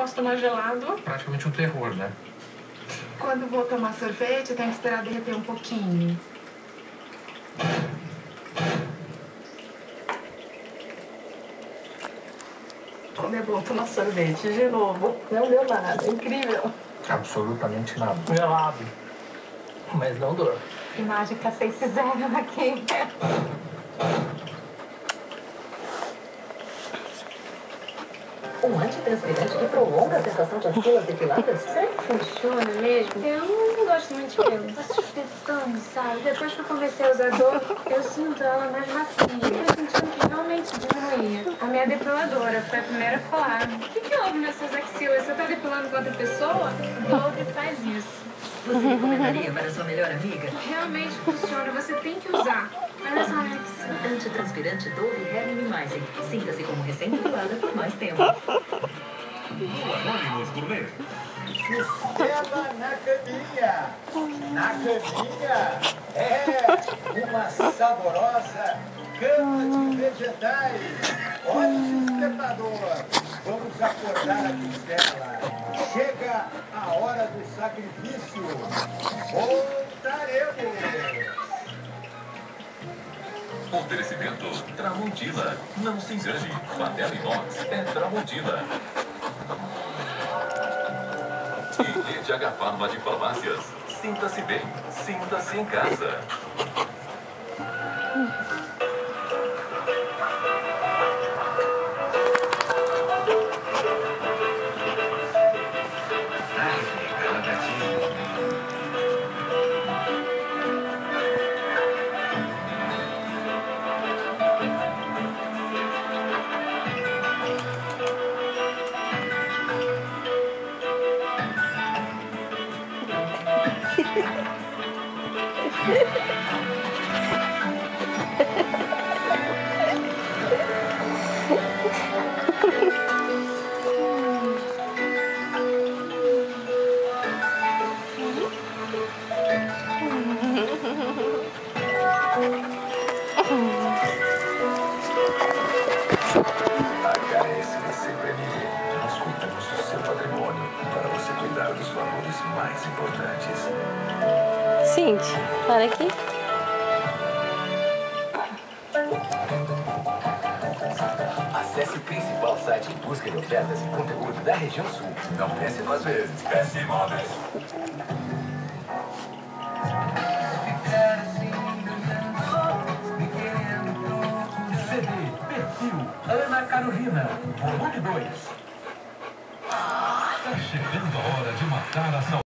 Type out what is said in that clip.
posso tomar gelado. Praticamente um terror, né? Quando vou tomar sorvete, eu tenho que esperar derreter um pouquinho. Como é bom tomar sorvete de novo. Não deu nada, é incrível. Absolutamente nada. Gelado. Mas não dor. Que mágica vocês fizeram aqui. Um antitranspirante que prolonga a sensação de axilas depiladas? Será que funciona mesmo? Eu não gosto muito de pelo. Acho espetando, sabe? Depois que eu comecei a usar dor, eu sinto ela mais macia. Eu sentindo que realmente diminuía. A minha depiladora foi a primeira a falar: o que houve nessas axilas? Você tá depilando com outra pessoa? Dove faz isso. Você recomendaria para sua melhor amiga? Realmente funciona, você tem que usar. Olha só, Alex. Antitranspirante Dove Hair Minimizing. Sinta-se como recém-depilada por mais tempo. Anônimos Gourmet. Costela na caminha. Na caminha. É uma saborosa cama de vegetais. Olha, espectador. Vamos acordar a costela. Chega a hora do sacrifício. Voltaremos. Oferecimento Tramontina. Não se engane, panela inox é Tramontina. E Rede H Pharma de Farmácias. Sinta-se bem, sinta-se em casa. A HSBC Premier. Nós cuidamos do seu patrimônio para você cuidar dos valores mais importantes. Cinti, para aqui. Acesse o principal site em busca de ofertas e conteúdo da região sul. Não pense duas vezes. Pense Imóveis. CD, perfil, Ana Carolina, volume 2. Está chegando a hora de matar a saudade.